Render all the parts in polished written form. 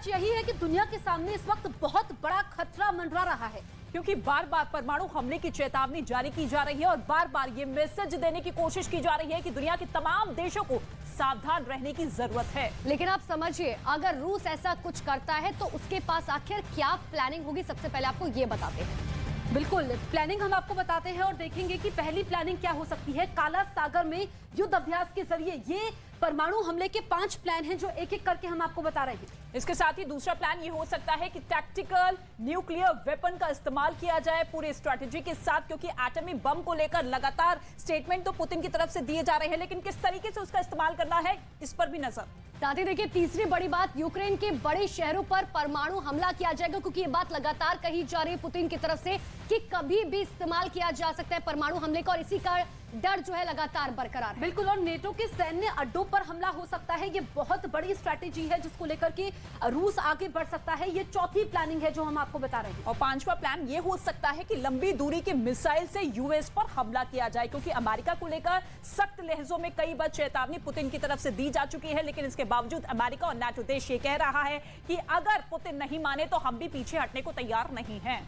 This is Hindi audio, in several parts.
यही है कि दुनिया के सामने इस वक्त बहुत बड़ा खतरा मंडरा रहा है, क्योंकि बार बार परमाणु हमले की चेतावनी जारी की जा रही है और बार बार ये मैसेज देने की कोशिश की जा रही है कि दुनिया के तमाम देशों को सावधान रहने की जरूरत है। लेकिन आप समझिए, अगर रूस ऐसा कुछ करता है तो उसके पास आखिर क्या प्लानिंग होगी, सबसे पहले आपको ये बताते हैं। बिल्कुल, प्लानिंग हम आपको बताते हैं और देखेंगे कि पहली प्लानिंग क्या हो सकती है। काला सागर में युद्ध अभ्यास के जरिए ये परमाणु हमले के 5 प्लान हैं जो एक एक करके हम आपको बता रहे हैं। इसके साथ ही दूसरा प्लान ये हो सकता है कि टैक्टिकल न्यूक्लियर वेपन का इस्तेमाल किया जाए पूरे स्ट्रैटेजी के साथ, क्योंकि एटमी बम को लेकर लगातार स्टेटमेंट तो पुतिन की तरफ से दिए जा रहे हैं, लेकिन किस तरीके से उसका इस्तेमाल करना है इस पर भी नजर। साथ ही देखिए, तीसरी बड़ी बात, यूक्रेन के बड़े शहरों पर परमाणु हमला किया जाएगा, क्योंकि ये बात लगातार कही जा रही है पुतिन की तरफ से कि कभी भी इस्तेमाल किया जा सकता है परमाणु हमले का, और इसी का डर जो है लगातार बरकरार है। बिल्कुल, और नेटो के सैन्य अड्डों पर हमला हो सकता है। ये बहुत बड़ी स्ट्रैटेजी है जिसको लेकर के रूस आगे बढ़ सकता है। ये चौथी प्लानिंग है जो हम आपको बता रहे हैं। और पांचवा प्लान ये हो सकता है कि लंबी दूरी की मिसाइल से यूएस पर हमला किया जाए, क्योंकि अमेरिका को लेकर सख्त लहजों में कई बार चेतावनी पुतिन की तरफ से दी जा चुकी है, लेकिन इसके बावजूद अमेरिका और नाटो देश ये कह रहा है कि अगर पुतिन नहीं माने तो हम भी पीछे हटने को तैयार नहीं हैं।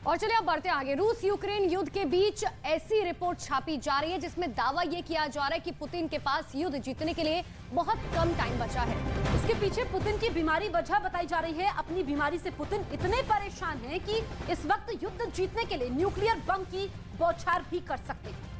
और चलिए अब बढ़ते आगे। रूस यूक्रेन युद्ध के बीच ऐसी रिपोर्ट छापी जा रही है जिसमें दावा यह किया जा रहा है कि पुतिन के पास युद्ध जीतने के लिए बहुत कम टाइम बचा है। इसके पीछे पुतिन की बीमारी वजह बताई जा रही है। अपनी बीमारी से पुतिन इतने परेशान हैं कि इस वक्त युद्ध जीतने के लिए न्यूक्लियर बम की बौछार भी कर सकते हैं।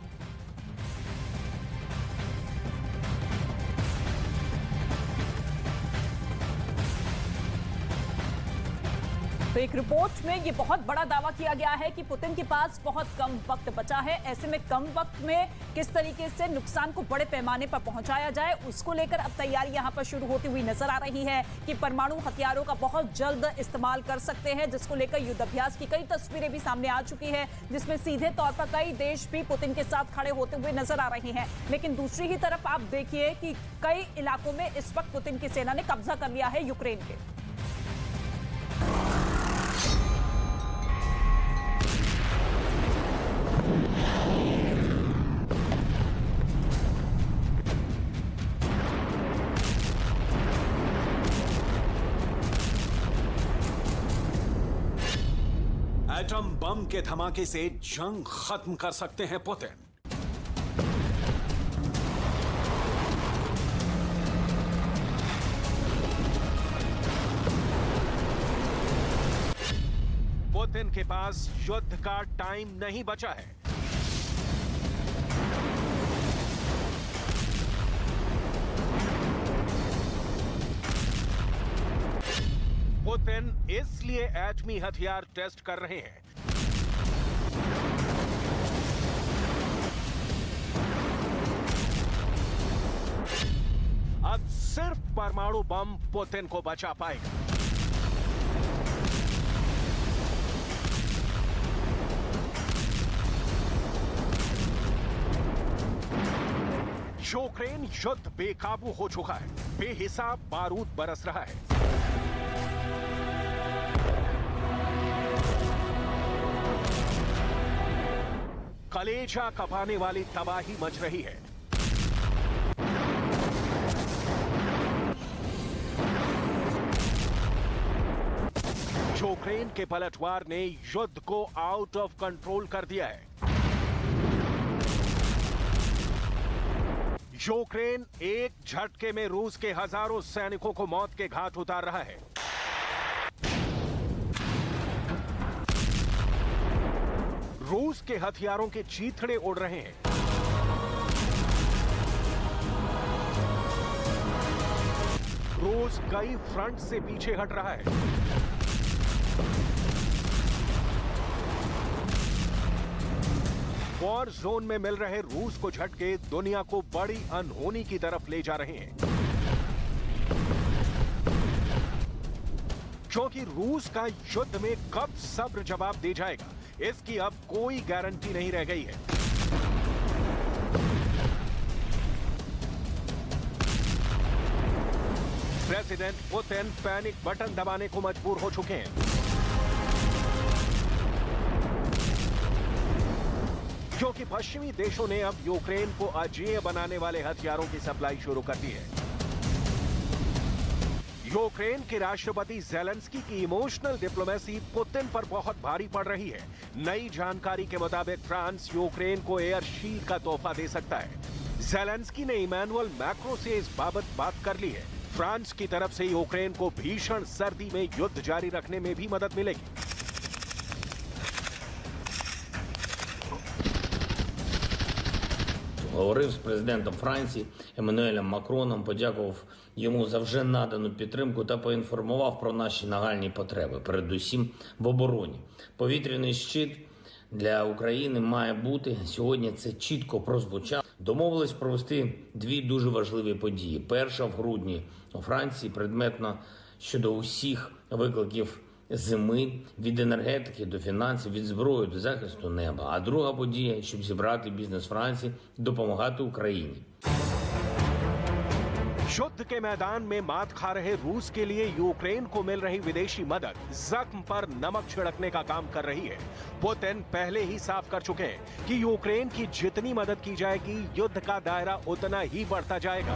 तो एक रिपोर्ट में ये बहुत बड़ा दावा किया गया है कि पुतिन के पास बहुत कम वक्त बचा है। ऐसे में कम वक्त में किस तरीके से नुकसान को बड़े पैमाने पर पहुंचाया जाए, उसको लेकर अब तैयारी यहां पर शुरू होती हुई नजर आ रही है कि परमाणु हथियारों का बहुत जल्द इस्तेमाल कर सकते हैं, जिसको लेकर युद्धाभ्यास की कई तस्वीरें भी सामने आ चुकी है, जिसमें सीधे तौर पर कई देश भी पुतिन के साथ खड़े होते हुए नजर आ रहे हैं। लेकिन दूसरी ही तरफ आप देखिए कि कई इलाकों में इस वक्त पुतिन की सेना ने कब्जा कर लिया है यूक्रेन के। एटम बम के धमाके से जंग खत्म कर सकते हैं पुतिन। पुतिन के पास युद्ध का टाइम नहीं बचा है। पुतिन इसलिए एटमी हथियार टेस्ट कर रहे हैं। अब सिर्फ परमाणु बम पुतिन को बचा पाएगा। यूक्रेन युद्ध बेकाबू हो चुका है, बेहिसाब बारूद बरस रहा है। कलेजा कपाने वाली तबाही मच रही है। यूक्रेन के पलटवार ने युद्ध को आउट ऑफ कंट्रोल कर दिया है। यूक्रेन एक झटके में रूस के हजारों सैनिकों को मौत के घाट उतार रहा है। रूस के हथियारों के चीथड़े उड़ रहे हैं। रूस कई फ्रंट से पीछे हट रहा है। वॉर जोन में मिल रहे रूस को झटके दुनिया को बड़ी अनहोनी की तरफ ले जा रहे हैं, क्योंकि रूस का युद्ध में कब सब्र जवाब दे जाएगा, इसकी अब कोई गारंटी नहीं रह गई है। प्रेसिडेंट पुतिन पैनिक बटन दबाने को मजबूर हो चुके हैं, क्योंकि पश्चिमी देशों ने अब यूक्रेन को अजेय बनाने वाले हथियारों की सप्लाई शुरू कर दी है। यूक्रेन के राष्ट्रपति ज़ेलेंस्की की इमोशनल डिप्लोमेसी पुतिन पर बहुत भारी पड़ रही है। नई जानकारी के मुताबिक फ्रांस यूक्रेन को एयर शील्ड का तोहफा दे सकता है। ज़ेलेंस्की ने इमैनुअल मैक्रों से इस बाबत बात कर ली है। फ्रांस की तरफ से यूक्रेन को भीषण सर्दी में युद्ध जारी रखने में भी मदद मिलेगी। Говорив з президентом Франції Еммануелем Макроном, подякував йому за вже надану підтримку та поінформував про наші нагальні потреби, передусім в обороні. Повітряний щит для України має бути. Сьогодні це чітко прозвучало. Домовились провести дві дуже важливі події. Перша в грудні у Франції предметно щодо усіх викликів зими, від енергетики до фінансів, від зброї до захисту неба. А друга подія, щоб зібрати бізнес Франції, допомагати Україні. युद्ध के मैदान में मात खा रहे रूस के लिए यूक्रेन को मिल रही विदेशी मदद जख्म पर नमक छिड़कने का काम कर रही है। पुतिन पहले ही साफ कर चुके हैं कि यूक्रेन की जितनी मदद की जाएगी, युद्ध का दायरा उतना ही बढ़ता जाएगा।